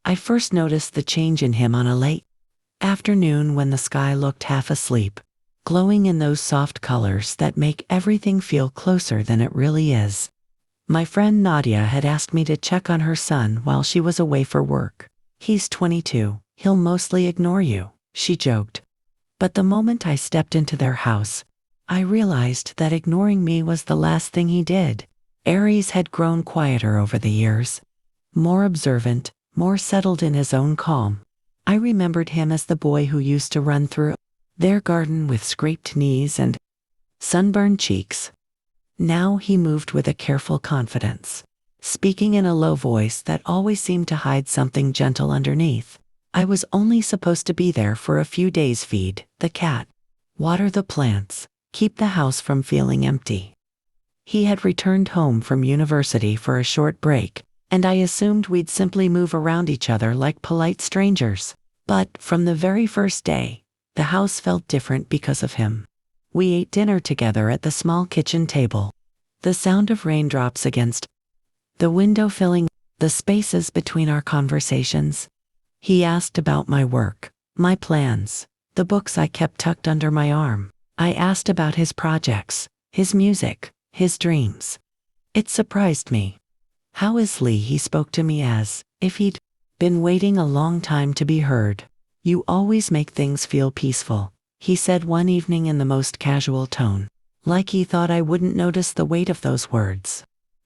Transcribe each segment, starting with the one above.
I first noticed the change in him on a late afternoon when the sky looked half asleep, glowing in those soft colors that make everything feel closer than it really is. My friend Nadia had asked me to check on her son while she was away for work. "He's 22, he'll mostly ignore you," she joked. But the moment I stepped into their house, I realized that ignoring me was the last thing he did. Aries had grown quieter over the years, more observant, more settled in his own calm. I remembered him as the boy who used to run through their garden with scraped knees and sunburned cheeks. Now he moved with a careful confidence, speaking in a low voice that always seemed to hide something gentle underneath. I was only supposed to be there for a few days, feed the cat, water the plants, keep the house from feeling empty. He had returned home from university for a short break, and I assumed we'd simply move around each other like polite strangers. But from the very first day, the house felt different because of him. We ate dinner together at the small kitchen table, the sound of raindrops against the window filling the spaces between our conversations. He asked about my work, my plans, the books I kept tucked under my arm. I asked about his projects, his music, his dreams. It surprised me how easily he spoke to me as if he'd been waiting a long time to be heard. "You always make things feel peaceful," he said one evening in the most casual tone, like he thought I wouldn't notice the weight of those words.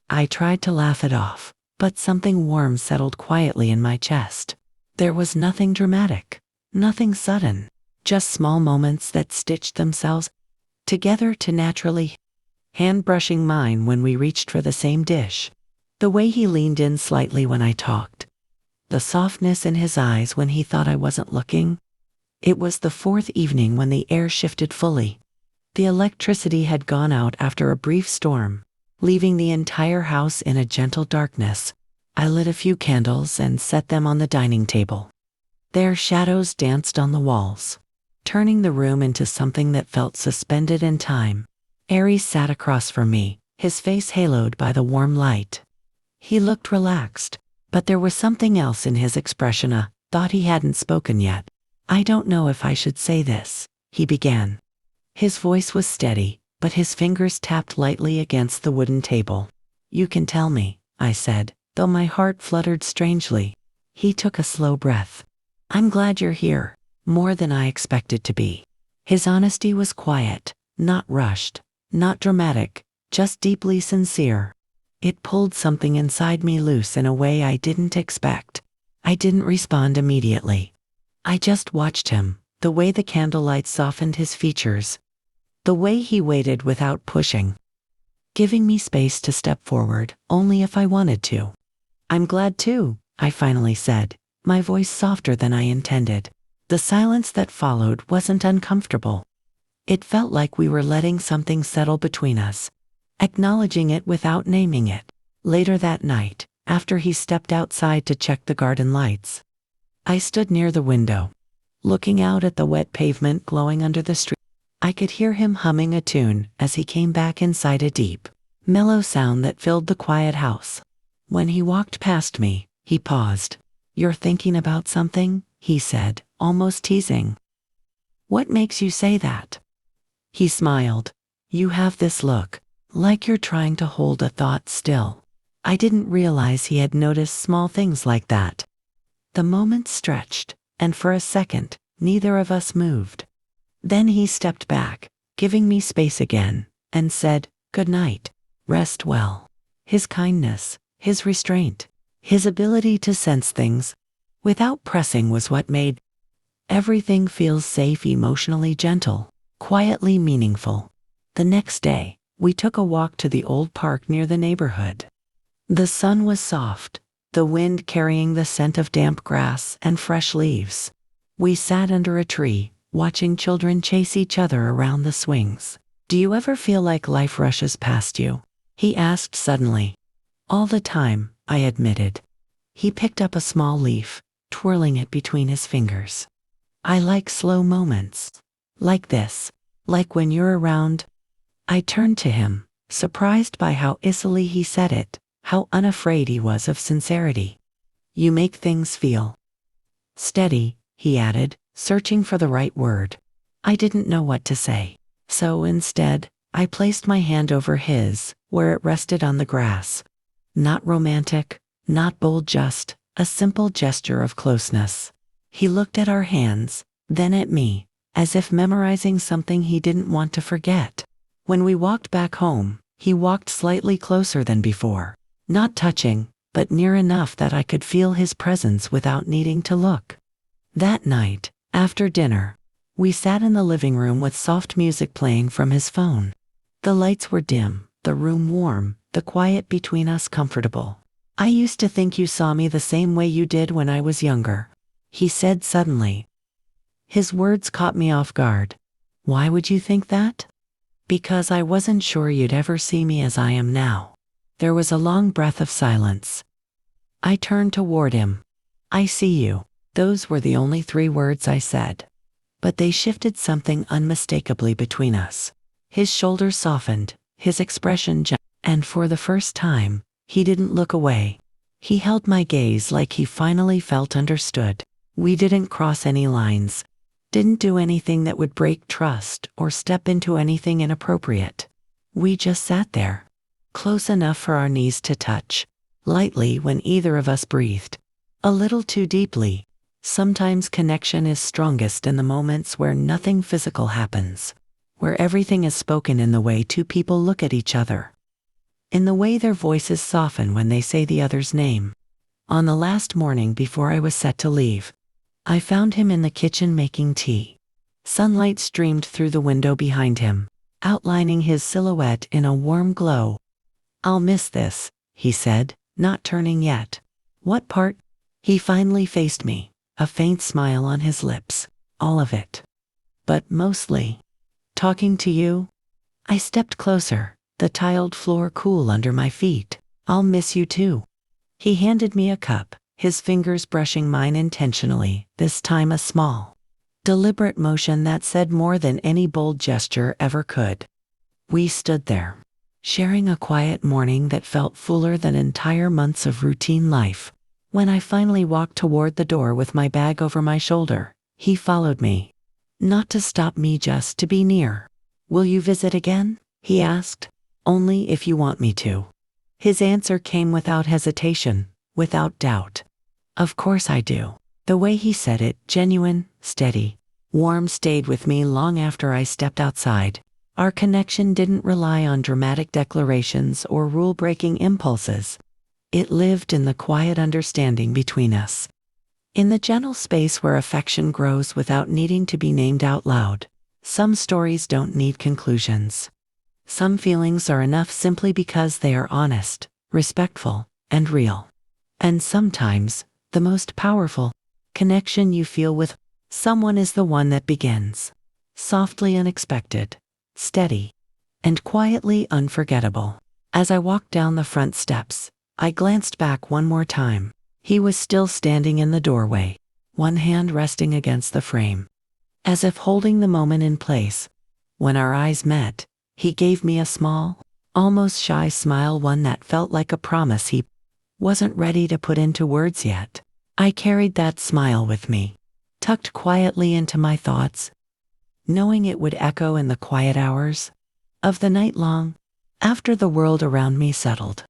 I tried to laugh it off, but something warm settled quietly in my chest. There was nothing dramatic, nothing sudden, just small moments that stitched themselves together to naturally hand brushing mine when we reached for the same dish. The way he leaned in slightly when I talked, the softness in his eyes when he thought I wasn't looking. It was the fourth evening when the air shifted fully. The electricity had gone out after a brief storm, leaving the entire house in a gentle darkness. I lit a few candles and set them on the dining table. Their shadows danced on the walls, turning the room into something that felt suspended in time. Aries sat across from me, his face haloed by the warm light. He looked relaxed, but there was something else in his expression, a thought he hadn't spoken yet. "I don't know if I should say this," he began. His voice was steady, but his fingers tapped lightly against the wooden table. "You can tell me," I said, though my heart fluttered strangely. He took a slow breath. "I'm glad you're here, more than I expected to be." His honesty was quiet, not rushed, not dramatic, just deeply sincere. It pulled something inside me loose in a way I didn't expect. I didn't respond immediately. I just watched him, the way the candlelight softened his features, the way he waited without pushing, giving me space to step forward, only if I wanted to. "I'm glad too," I finally said, my voice softer than I intended. The silence that followed wasn't uncomfortable. It felt like we were letting something settle between us, acknowledging it without naming it. Later that night, after he stepped outside to check the garden lights, I stood near the window, looking out at the wet pavement glowing under the street. I could hear him humming a tune as he came back inside, a deep, mellow sound that filled the quiet house. When he walked past me, he paused. "You're thinking about something?" he said, almost teasing. "What makes you say that?" He smiled. "You have this look, like you're trying to hold a thought still." I didn't realize he had noticed small things like that. The moment stretched, and for a second, neither of us moved. Then he stepped back, giving me space again, and said, "Good night. Rest well." His kindness, his restraint, his ability to sense things without pressing was what made everything feel safe, emotionally gentle, quietly meaningful. The next day, we took a walk to the old park near the neighborhood. The sun was soft, the wind carrying the scent of damp grass and fresh leaves. We sat under a tree, watching children chase each other around the swings. "Do you ever feel like life rushes past you?" he asked suddenly. "All the time," I admitted. He picked up a small leaf, twirling it between his fingers. "I like slow moments. Like this. Like when you're around." I turned to him, surprised by how easily he said it, how unafraid he was of sincerity. You make things feel steady, he added, searching for the right word. I didn't know what to say. So instead, I placed my hand over his, where it rested on the grass. Not romantic, not bold, just a simple gesture of closeness. He looked at our hands, then at me, as if memorizing something he didn't want to forget. When we walked back home, he walked slightly closer than before. Not touching, but near enough that I could feel his presence without needing to look. That night, after dinner, we sat in the living room with soft music playing from his phone. The lights were dim, the room warm, the quiet between us comfortable. I used to think you saw me the same way you did when I was younger, he said suddenly. His words caught me off guard. Why would you think that? Because I wasn't sure you'd ever see me as I am now. There was a long breath of silence. I turned toward him. I see you. Those were the only 3 words I said. But they shifted something unmistakably between us. His shoulders softened, his expression changed, and for the first time, he didn't look away. He held my gaze like he finally felt understood. We didn't cross any lines, didn't do anything that would break trust or step into anything inappropriate. We just sat there, close enough for our knees to touch, lightly when either of us breathed, a little too deeply. Sometimes connection is strongest in the moments where nothing physical happens, where everything is spoken in the way 2 people look at each other, in the way their voices soften when they say the other's name. On the last morning before I was set to leave, I found him in the kitchen making tea. Sunlight streamed through the window behind him, outlining his silhouette in a warm glow. I'll miss this, he said, not turning yet. What part? He finally faced me, a faint smile on his lips. All of it. But mostly, talking to you. I stepped closer, the tiled floor cool under my feet. I'll miss you too. He handed me a cup, his fingers brushing mine intentionally, this time a small, deliberate motion that said more than any bold gesture ever could. We stood there, sharing a quiet morning that felt fuller than entire months of routine life. When I finally walked toward the door with my bag over my shoulder, he followed me. Not to stop me, just to be near. Will you visit again? He asked. Only if you want me to. His answer came without hesitation, without doubt. Of course I do. The way he said it, genuine, steady, warm, stayed with me long after I stepped outside. Our connection didn't rely on dramatic declarations or rule-breaking impulses. It lived in the quiet understanding between us. In the gentle space where affection grows without needing to be named out loud. Some stories don't need conclusions. Some feelings are enough simply because they are honest, respectful, and real. And sometimes, the most powerful connection you feel with someone is the one that begins softly, unexpected, steady, and quietly unforgettable. As I walked down the front steps, I glanced back one more time. He was still standing in the doorway, one hand resting against the frame, as if holding the moment in place. When our eyes met, he gave me a small, almost shy smile, one that felt like a promise he wasn't ready to put into words yet. I carried that smile with me, tucked quietly into my thoughts, knowing it would echo in the quiet hours of the night long after the world around me settled.